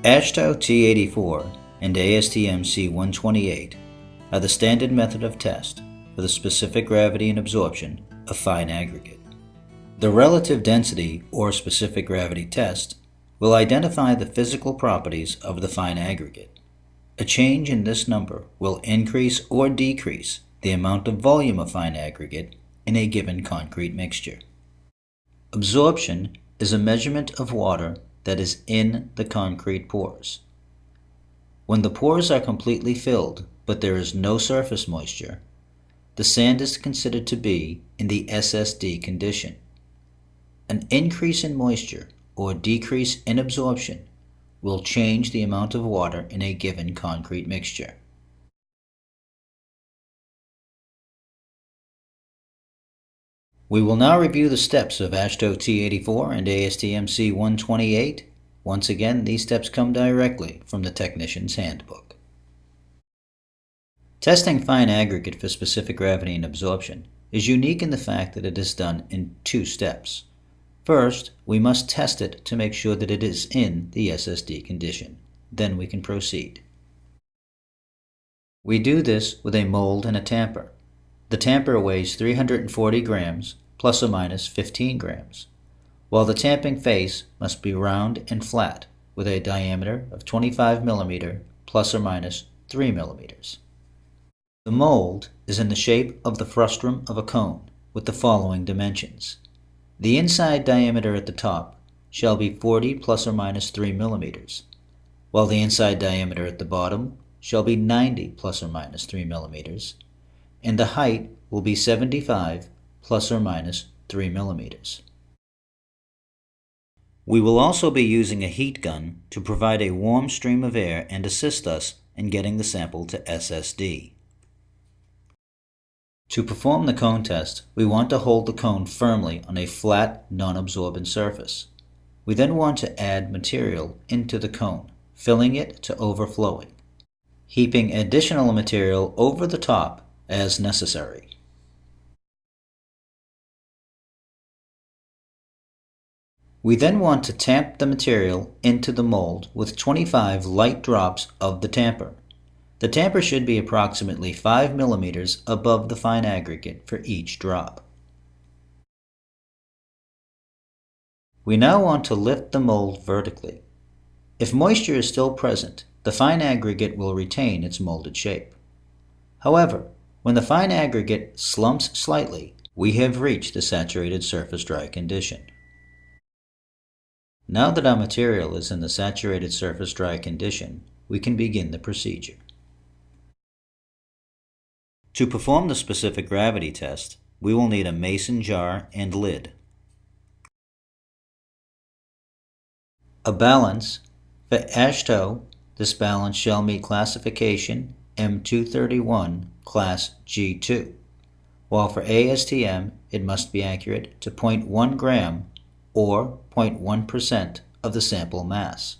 AASHTO T84 and ASTM C128 are the standard method of test for the specific gravity and absorption of fine aggregate. The relative density or specific gravity test will identify the physical properties of the fine aggregate. A change in this number will increase or decrease the amount of volume of fine aggregate in a given concrete mixture. Absorption is a measurement of water that is in the concrete pores. When the pores are completely filled but there is no surface moisture, the sand is considered to be in the SSD condition. An increase in moisture or decrease in absorption will change the amount of water in a given concrete mixture. We will now review the steps of AASHTO T84 and ASTM C128. Once again, these steps come directly from the Technician's Handbook. Testing fine aggregate for specific gravity and absorption is unique in the fact that it is done in two steps. First, we must test it to make sure that it is in the SSD condition. Then we can proceed. We do this with a mold and a tamper. The tamper weighs 340 grams plus or minus 15 grams, while the tamping face must be round and flat with a diameter of 25 millimeter plus or minus 3 millimeters. The mold is in the shape of the frustum of a cone with the following dimensions. The inside diameter at the top shall be 40 plus or minus 3 millimeters, while the inside diameter at the bottom shall be 90 plus or minus 3 millimeters, and the height will be 75 plus or minus 3 millimeters. We will also be using a heat gun to provide a warm stream of air and assist us in getting the sample to SSD. To perform the cone test, we want to hold the cone firmly on a flat, non-absorbent surface. We then want to add material into the cone, filling it to overflowing, heaping additional material over the top as necessary. We then want to tamp the material into the mold with 25 light drops of the tamper. The tamper should be approximately 5 millimeters above the fine aggregate for each drop. We now want to lift the mold vertically. If moisture is still present, the fine aggregate will retain its molded shape. However, when the fine aggregate slumps slightly, we have reached the saturated surface dry condition. Now that our material is in the saturated surface dry condition, we can begin the procedure. To perform the specific gravity test, we will need a mason jar and lid. A balance. For AASHTO, this balance shall meet classification M231 Class G2, while for ASTM it must be accurate to 0.1 gram or 0.1% of the sample mass.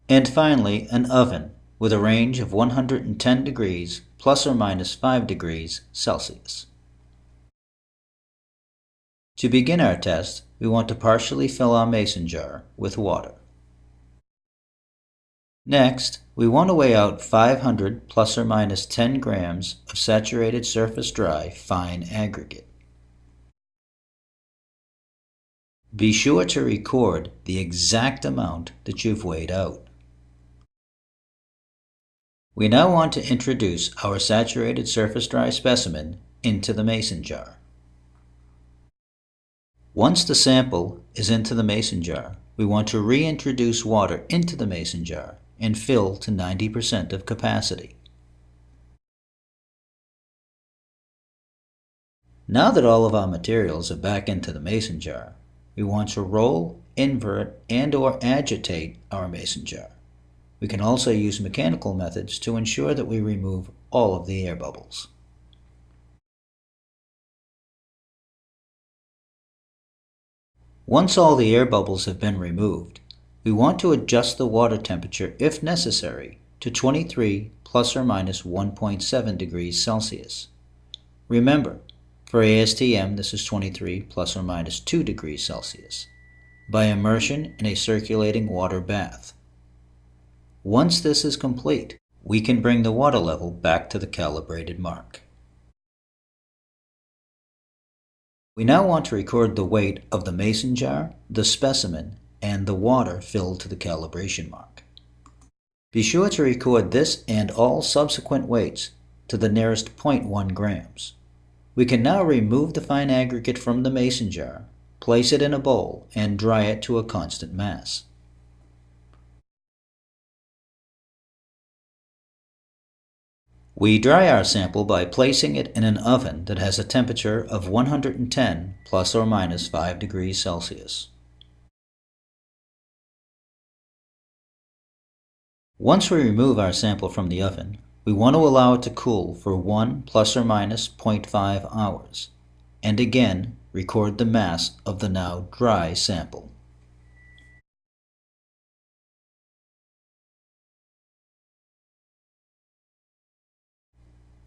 And finally, an oven with a range of 110 degrees plus or minus 5 degrees Celsius. To begin our test, we want to partially fill our mason jar with water. Next, we want to weigh out 500 plus or minus 10 grams of saturated surface dry fine aggregate. Be sure to record the exact amount that you've weighed out. We now want to introduce our saturated surface dry specimen into the mason jar. Once the sample is into the mason jar, we want to reintroduce water into the mason jar and fill to 90% of capacity. Now that all of our materials are back into the mason jar, we want to roll, invert, and/or agitate our mason jar. We can also use mechanical methods to ensure that we remove all of the air bubbles. Once all the air bubbles have been removed, we want to adjust the water temperature, if necessary, to 23 plus or minus 1.7 degrees Celsius. Remember, for ASTM this is 23 plus or minus 2 degrees Celsius. by immersion in a circulating water bath. Once this is complete, we can bring the water level back to the calibrated mark. We now want to record the weight of the mason jar, the specimen, and the water filled to the calibration mark. Be sure to record this and all subsequent weights to the nearest 0.1 grams. We can now remove the fine aggregate from the mason jar, place it in a bowl, and dry it to a constant mass. We dry our sample by placing it in an oven that has a temperature of 110 plus or minus 5 degrees Celsius. Once we remove our sample from the oven, we want to allow it to cool for 1 plus or minus 0.5 hours, and again record the mass of the now dry sample.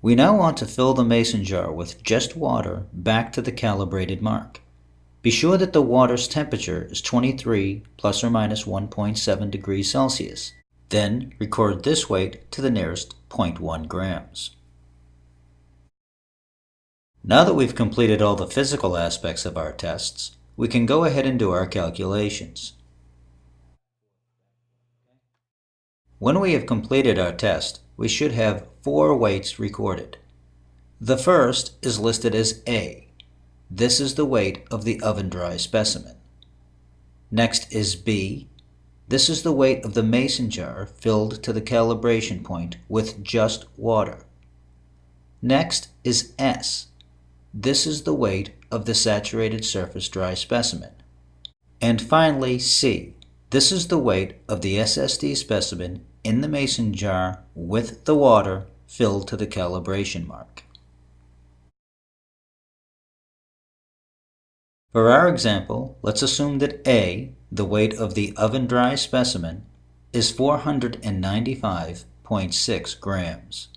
We now want to fill the mason jar with just water back to the calibrated mark. Be sure that the water's temperature is 23 plus or minus 1.7 degrees Celsius. Then record this weight to the nearest 0.1 grams. Now that we've completed all the physical aspects of our tests, we can go ahead and do our calculations. When we have completed our test, we should have 4 weights recorded. The first is listed as A. This is the weight of the oven dry specimen. Next is B. This is the weight of the mason jar filled to the calibration point with just water. Next is S. This is the weight of the saturated surface dry specimen. And finally C. This is the weight of the SSD specimen in the mason jar with the water filled to the calibration mark. For our example, let's assume that A, the weight of the oven dry specimen, is 495.6 grams.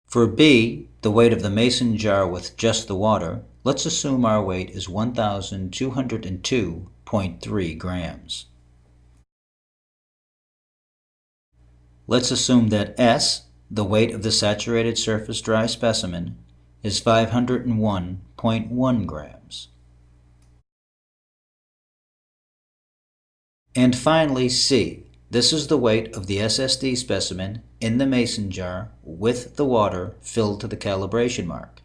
For B, the weight of the mason jar with just the water, let's assume our weight is 1,202.3 grams. Let's assume that S, the weight of the saturated surface dry specimen, is 501.1 grams. And finally C, this is the weight of the SSD specimen in the mason jar with the water filled to the calibration mark.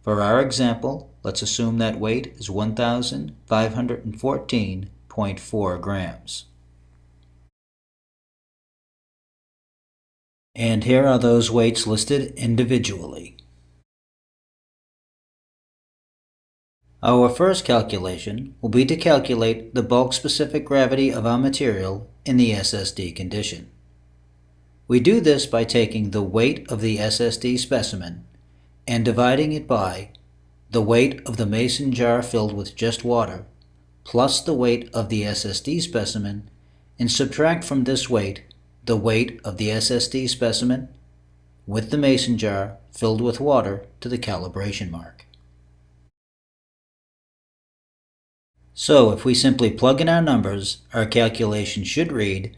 For our example, let's assume that weight is 1,514.4 grams. And here are those weights listed individually. Our first calculation will be to calculate the bulk-specific gravity of our material in the SSD condition. We do this by taking the weight of the SSD specimen and dividing it by the weight of the mason jar filled with just water plus the weight of the SSD specimen, and subtract from this weight the weight of the SSD specimen with the mason jar filled with water to the calibration mark. So if we simply plug in our numbers, our calculation should read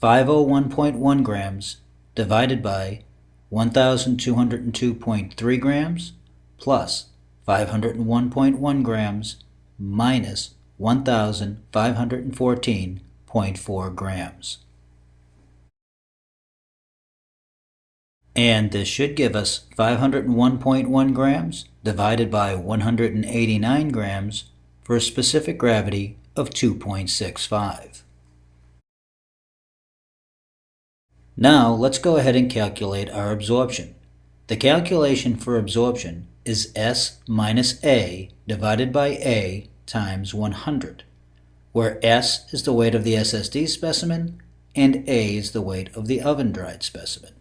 501.1 grams divided by 1,202.3 grams plus 501.1 grams minus 1,514.4 grams. And this should give us 501.1 grams divided by 189 grams for a specific gravity of 2.65. Now let's go ahead and calculate our absorption. The calculation for absorption is S minus A divided by A times 100, where S is the weight of the SSD specimen and A is the weight of the oven-dried specimen.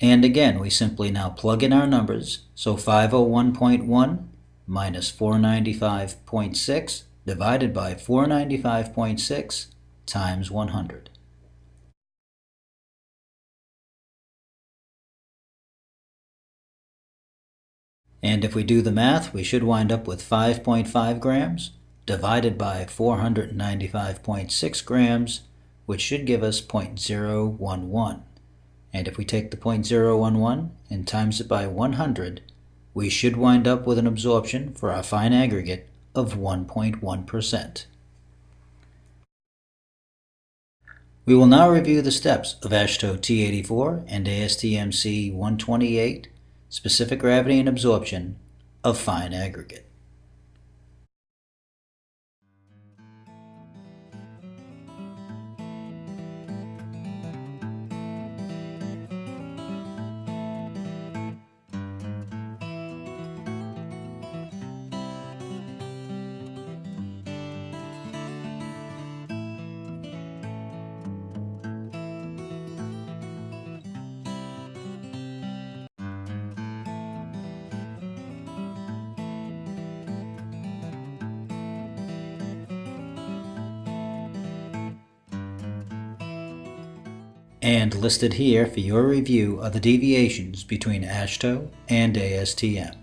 And again, we simply now plug in our numbers, so 501.1 minus 495.6 divided by 495.6 times 100. And if we do the math, we should wind up with 5.5 grams divided by 495.6 grams, which should give us 0.011. And if we take the 0.011 and times it by 100, we should wind up with an absorption for our fine aggregate of 1.1%. We will now review the steps of AASHTO T84 and ASTM C128, specific gravity and absorption of fine aggregate. And listed here for your review are the deviations between AASHTO and ASTM.